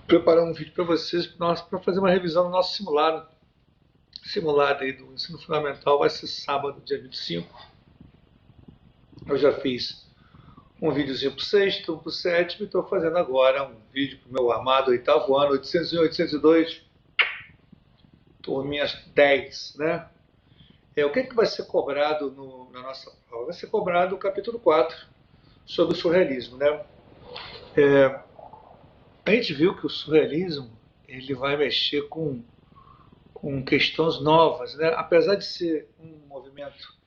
preparar um vídeo para vocês para fazer uma revisão do nosso simulado. Simulado aí do ensino fundamental vai ser sábado, dia 25. Eu já fiz um videozinho para o sexto, um para o sétimo, e estou fazendo agora um vídeo para o meu amado oitavo ano, 801, 802, turminhas 10, né? O que vai ser cobrado na nossa prova? Vai ser cobrado o capítulo 4, sobre o surrealismo, né? A gente viu que o surrealismo ele vai mexer com questões novas, né? Apesar de ser um movimento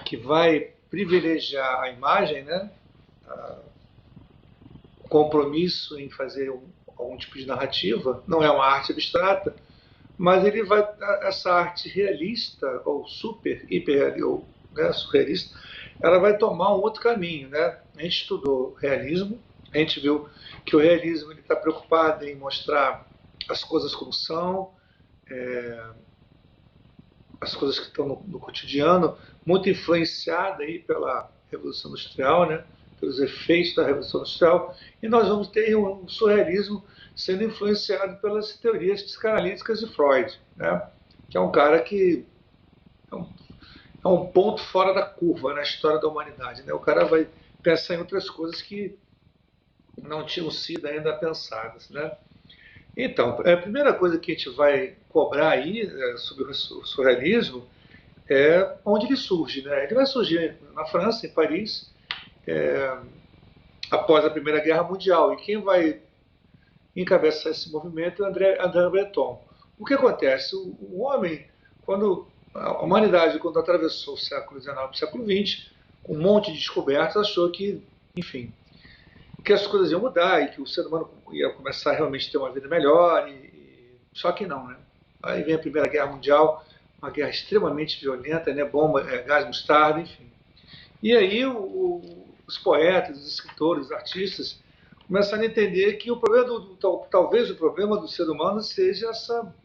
que vai privilegiar a imagem, né? O compromisso em fazer algum tipo de narrativa, não é uma arte abstrata, mas ele vai, essa arte realista ou super, hiper, ou né, surrealista, ela vai tomar um outro caminho, né? A gente estudou realismo, a gente viu que o realismo está preocupado em mostrar as coisas como são, as coisas que estão no cotidiano, muito influenciada aí pela Revolução Industrial, né? Pelos efeitos da Revolução Industrial, e nós vamos ter um surrealismo sendo influenciado pelas teorias psicanalíticas de Freud, né? Que é um cara que é um ponto fora da curva na história da humanidade, né? O cara vai pensar em outras coisas que não tinham sido ainda pensadas, né? Então, a primeira coisa que a gente vai cobrar aí sobre o surrealismo é onde ele surge, né? Ele vai surgir na França, em Paris, após a Primeira Guerra Mundial. E quem vai encabeçar esse movimento é André Breton. O que acontece? O homem, quando a humanidade, quando atravessou o século XIX e o século XX, com um monte de descobertas, achou que, enfim, que as coisas iam mudar e que o ser humano ia começar a realmente ter uma vida melhor, só que não, né? Aí vem a Primeira Guerra Mundial, uma guerra extremamente violenta, né? Bomba, gás mostarda, enfim. E aí os poetas, os escritores, os artistas começaram a entender que o problema talvez o problema do ser humano seja essa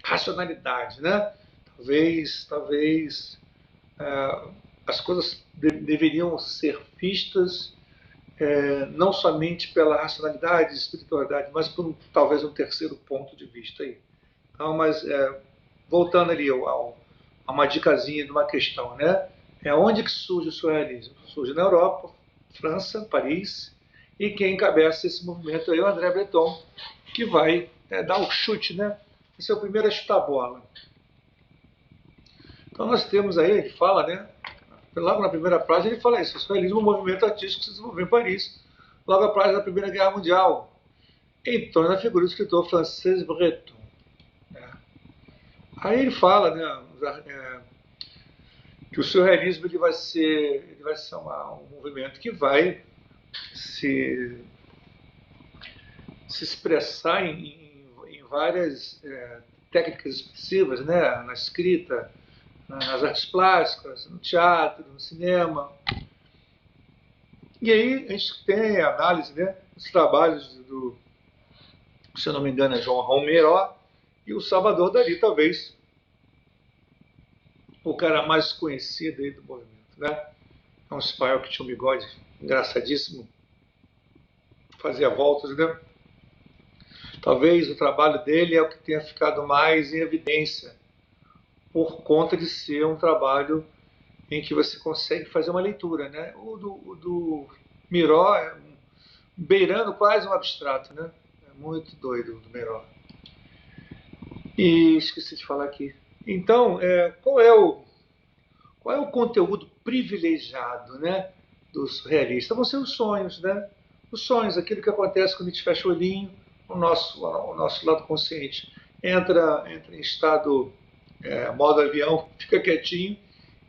racionalidade, né? Talvez as coisas deveriam ser vistas não somente pela racionalidade, espiritualidade, mas por talvez um terceiro ponto de vista aí. Então, mas voltando ali a uma dicasinha de uma questão, né? É onde que surge o surrealismo? Surge na Europa, França, Paris, e quem encabeça esse movimento aí é o André Breton, que vai dar o chute, né? Esse é o primeiro a chutar a bola. Então nós temos aí, ele fala, né? Logo na primeira frase ele fala isso: o surrealismo é um movimento artístico que se desenvolveu em Paris, logo após a Primeira Guerra Mundial, em torno da figura do escritor francês Breton. Aí ele fala, né, que o surrealismo ele vai ser um movimento que vai se expressar em várias técnicas expressivas, né, na escrita, nas artes plásticas, no teatro, no cinema. E aí a gente tem a análise, né, dos trabalhos do, se eu não me engano, é João Romero e o Salvador Dalí, talvez o cara mais conhecido aí do movimento, né? É um espanhol que tinha um bigode engraçadíssimo, fazia voltas, né? Talvez o trabalho dele é o que tenha ficado mais em evidência, por conta de ser um trabalho em que você consegue fazer uma leitura, né? O do Miró é beirando quase um abstrato, né? É muito doido o do Miró. E esqueci de falar aqui. Então, qual é o conteúdo privilegiado, né, do surrealista? Vão ser os sonhos, né? Os sonhos, aquilo que acontece quando a gente fecha o olhinho, o nosso lado consciente entra em estado modo avião, fica quietinho,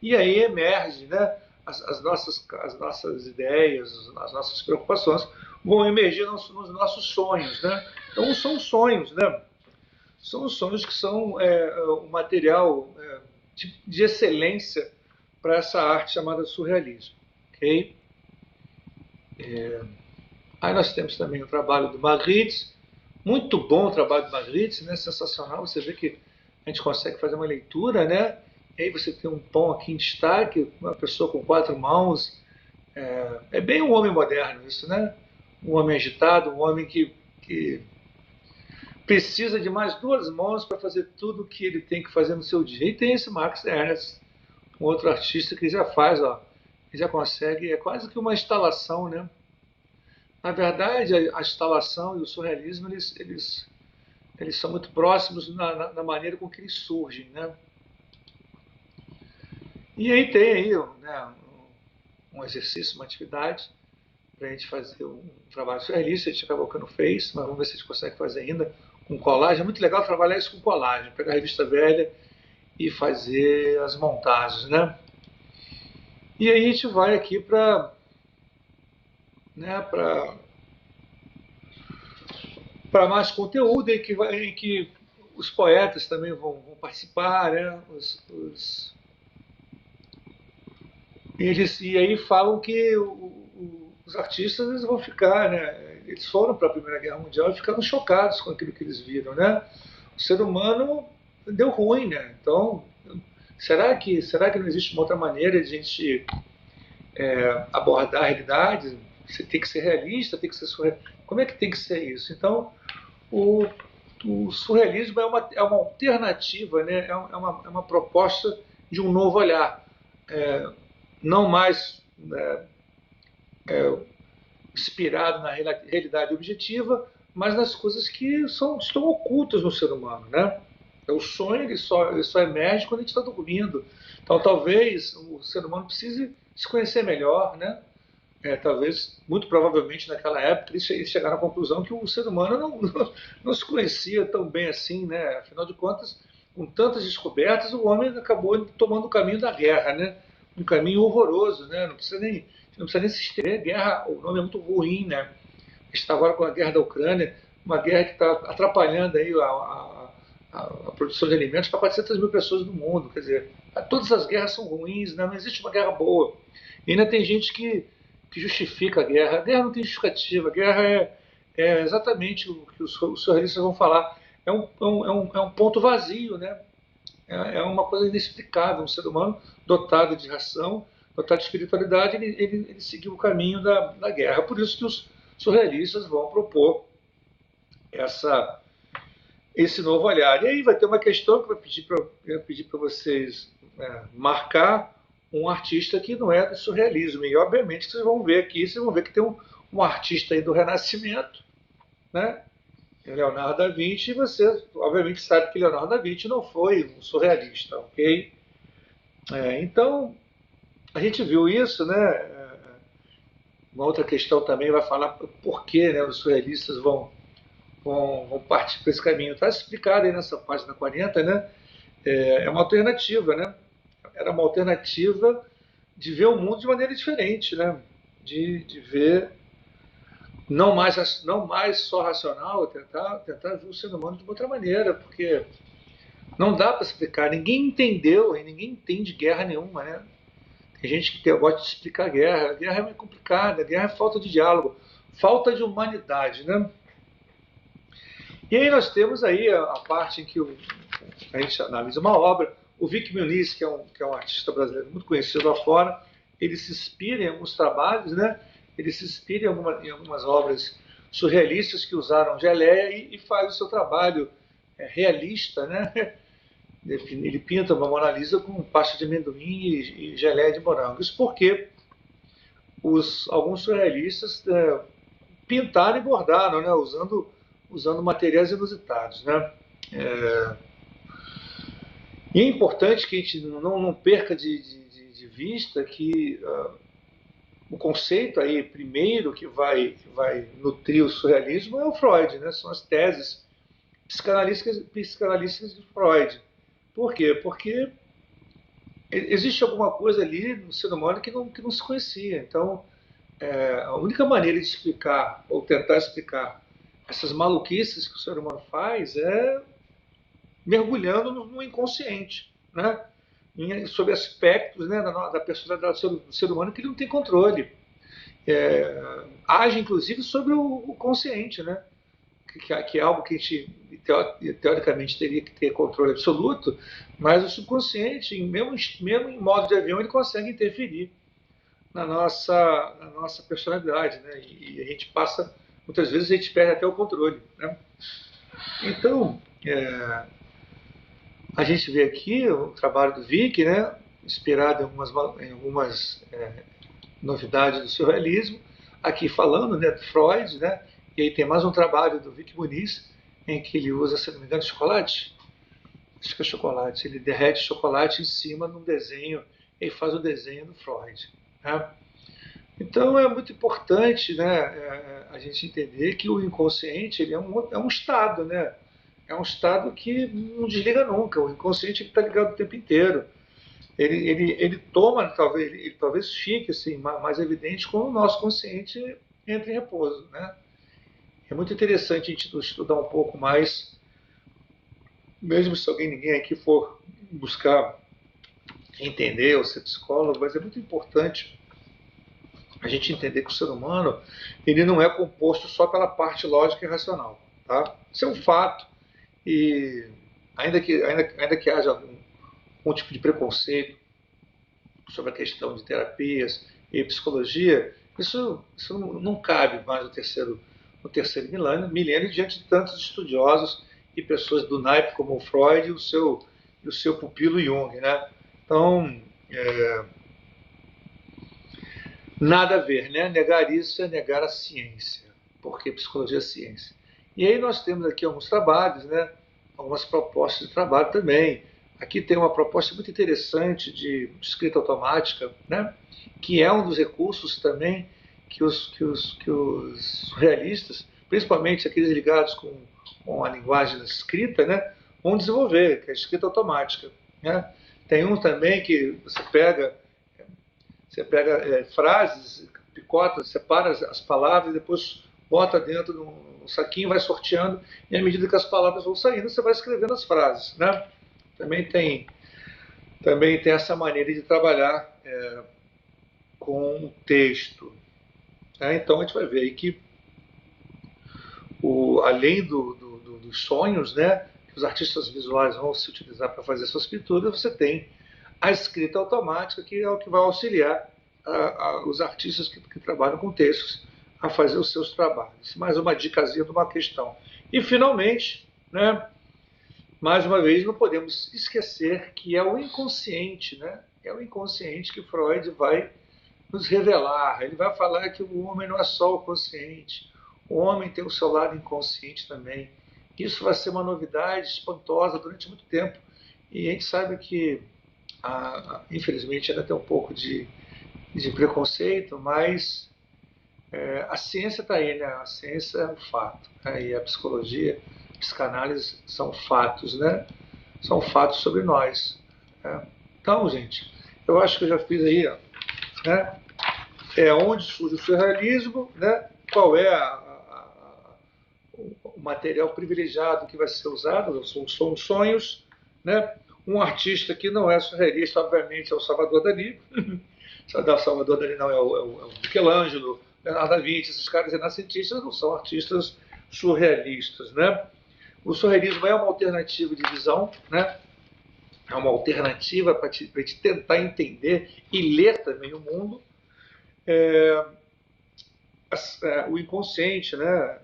e aí emerge, né, as nossas ideias, as nossas preocupações vão emergir nos nossos sonhos, né? Então são sonhos, né? São os sonhos que são o material de excelência para essa arte chamada surrealismo. Okay? Aí nós temos também o trabalho do Magritte, muito bom o trabalho do Magritte, né? Sensacional, você vê que a gente consegue fazer uma leitura, né? E aí você tem um pão aqui em destaque, uma pessoa com quatro mãos, bem um homem moderno isso, né? Um homem agitado, um homem que que precisa de mais duas mãos para fazer tudo o que ele tem que fazer no seu dia. E tem esse Max Ernst, um outro artista que já faz, ó, que já consegue, é quase que uma instalação, né? Na verdade, a instalação e o surrealismo, eles são muito próximos na maneira com que eles surgem, né? E aí tem aí, né, um exercício, uma atividade para a gente fazer um trabalho surrealista. A gente acabou que não fez, mas vamos ver se a gente consegue fazer ainda com colagem. É muito legal trabalhar isso com colagem, pegar a revista velha e fazer as montagens, né? E aí a gente vai aqui para, né, para mais conteúdo em que os poetas também vão participar, né? E aí falam que os artistas eles vão ficar, né? Eles foram para a Primeira Guerra Mundial e ficaram chocados com aquilo que eles viram, né? O ser humano deu ruim, né? Então, será que não existe uma outra maneira de a gente abordar a realidade? Você tem que ser realista, tem que ser surrealista. Como é que tem que ser isso? Então, o, o surrealismo é uma alternativa, né? É uma proposta de um novo olhar. Não mais inspirado na realidade objetiva, mas nas coisas que estão ocultas no ser humano, né? O sonho ele só emerge quando a gente está dormindo. Então, talvez o ser humano precise se conhecer melhor, né? Talvez, muito provavelmente naquela época, eles chegaram à conclusão que o ser humano não se conhecia tão bem assim, né? Afinal de contas, com tantas descobertas, o homem acabou tomando o caminho da guerra, né? Um caminho horroroso, né? Não precisa nem se estender. Guerra, o nome é muito ruim, né? A gente está agora com a guerra da Ucrânia, uma guerra que está atrapalhando aí a produção de alimentos para 400 mil pessoas no mundo. Quer dizer, todas as guerras são ruins, né? Não existe uma guerra boa. E ainda tem gente que justifica a guerra. A guerra não tem justificativa. A guerra é exatamente o que os surrealistas vão falar. É um ponto vazio, né? É uma coisa inexplicável. Um ser humano dotado de ração, dotado de espiritualidade, ele seguiu o caminho da guerra. Por isso que os surrealistas vão propor essa, esse novo olhar. E aí vai ter uma questão que eu vou pedir para vocês marcar um artista que não é do surrealismo. E obviamente vocês vão ver aqui, vocês vão ver que tem um artista aí do Renascimento, né? Leonardo da Vinci, e você obviamente sabe que Leonardo da Vinci não foi um surrealista, ok? Então, a gente viu isso, né? Uma outra questão também vai falar por que, né, os surrealistas vão partir para esse caminho. Está explicado aí nessa página 40, né? É uma alternativa, né? Era uma alternativa de ver o mundo de maneira diferente, né? De ver não mais só racional, tentar ver o ser humano de uma outra maneira, porque não dá para explicar. Ninguém entendeu e ninguém entende guerra nenhuma, né? Tem gente que gosta de explicar a guerra. A guerra é muito complicada, a guerra é falta de diálogo, falta de humanidade, né? E aí nós temos aí a parte em que a gente analisa uma obra. O Vic Muniz, que é um artista brasileiro muito conhecido lá fora, ele se inspira em alguns trabalhos, né? Ele se inspira em algumas obras surrealistas que usaram geleia e faz o seu trabalho realista, né? Ele pinta uma Mona Lisa com pasta de amendoim e geleia de morango. Isso porque alguns surrealistas pintaram e bordaram, né? Usando materiais inusitados, né? E é importante que a gente não perca de vista que o conceito aí primeiro que vai nutrir o surrealismo é o Freud, né? São as teses psicanalísticas de Freud. Por quê? Porque existe alguma coisa ali no ser humano que não se conhecia. Então, a única maneira de explicar ou tentar explicar essas maluquices que o ser humano faz é mergulhando no inconsciente, né? Sobre aspectos, né, da personalidade do ser humano que ele não tem controle. Age, inclusive, sobre o consciente, né? Que é algo que a gente, teoricamente, teria que ter controle absoluto, mas o subconsciente, mesmo em modo de avião, ele consegue interferir na nossa personalidade, né? E a gente passa muitas vezes a gente perde até o controle, né? Então, a gente vê aqui o trabalho do Vick, né, inspirado em algumas novidades do surrealismo, aqui falando, né, do Freud, né, e aí tem mais um trabalho do Vic Muniz, em que ele usa, se não me engano, chocolate. Acho que é chocolate. Ele derrete chocolate em cima num desenho, e faz o desenho do Freud. Né? Então é muito importante, né, a gente entender que o inconsciente ele é um estado, né? É um estado que não desliga nunca. O inconsciente está ligado o tempo inteiro. Ele toma, ele talvez fique assim, mais evidente quando o nosso consciente entra em repouso. Né? É muito interessante a gente estudar um pouco mais, mesmo se ninguém aqui for buscar entender ou ser psicólogo, mas é muito importante a gente entender que o ser humano ele não é composto só pela parte lógica e racional. Tá? Isso é um fato, e ainda que haja algum tipo de preconceito sobre a questão de terapias e psicologia, isso não cabe mais no terceiro milênio diante de tantos estudiosos e pessoas do naipe como o Freud e o seu pupilo Jung. Né? Então, nada a ver, né? Negar isso é negar a ciência, porque psicologia é ciência. E aí nós temos aqui alguns trabalhos, né? Algumas propostas de trabalho também. Aqui tem uma proposta muito interessante de escrita automática, né? Que é um dos recursos também que os realistas, principalmente aqueles ligados com a linguagem da escrita, né? Vão desenvolver, que é a escrita automática. Né? Tem um também que você pega frases, picota, separa as palavras e depois bota dentro de um saquinho, vai sorteando, e à medida que as palavras vão saindo, você vai escrevendo as frases. Né? Também tem, também tem essa maneira de trabalhar com o texto. Né? Então a gente vai ver aí que, além dos sonhos, né, que os artistas visuais vão se utilizar para fazer suas pinturas, você tem a escrita automática, que é o que vai auxiliar os artistas que trabalham com textos a fazer os seus trabalhos. Mais uma dicasinha de uma questão. E, finalmente, né, mais uma vez, não podemos esquecer que é o inconsciente, né? É o inconsciente que Freud vai nos revelar. Ele vai falar que o homem não é só o consciente, o homem tem o seu lado inconsciente também. Isso vai ser uma novidade espantosa durante muito tempo. E a gente sabe que, infelizmente, ainda tem um pouco de preconceito, mas a ciência está aí, né? A ciência é um fato. Né? E a psicologia, a psicanálise são fatos, né? São fatos sobre nós. Né? Então, gente, eu acho que eu já fiz aí, ó, né? Onde surge o surrealismo, né? Qual é o material privilegiado que vai ser usado, são os sonhos, né? Um artista que não é surrealista, obviamente, é o Salvador Dalí. Salvador Dalí não, é o Michelangelo, Leonardo da Vinci, esses caras renascentistas não são artistas surrealistas, né? O surrealismo é uma alternativa de visão, né? É uma alternativa para a gente tentar entender e ler também o mundo. O inconsciente, né?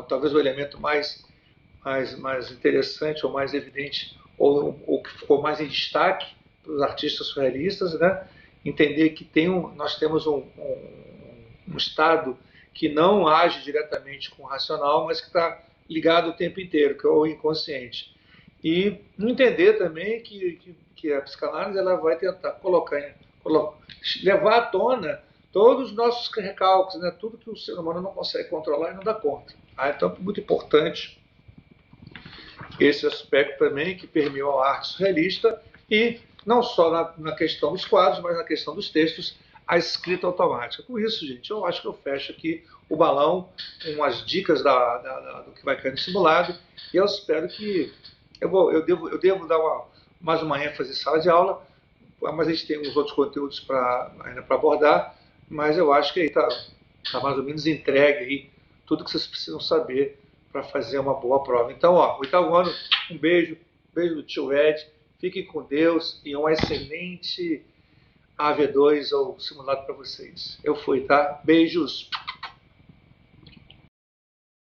Talvez o elemento mais interessante ou mais evidente, ou que ficou mais em destaque para os artistas surrealistas, né? Entender que nós temos um estado que não age diretamente com o racional, mas que está ligado o tempo inteiro, que é o inconsciente. E entender também que a psicanálise ela vai tentar levar à tona todos os nossos recalques, né? Tudo que o ser humano não consegue controlar e não dá conta. Então é muito importante esse aspecto também que permeou a arte surrealista, e não só na questão dos quadros, mas na questão dos textos, a escrita automática. Com isso, gente, eu acho que eu fecho aqui o balão com as dicas do que vai cair no simulado, e eu espero que eu devo dar mais uma ênfase em sala de aula, mas a gente tem uns outros conteúdos ainda para abordar, mas eu acho que aí está mais ou menos entregue aí tudo que vocês precisam saber para fazer uma boa prova. Então, oitavo ano, um beijo do tio Ed, fiquem com Deus e um excelente AV2 ou simulado para vocês. Eu fui, tá? Beijos!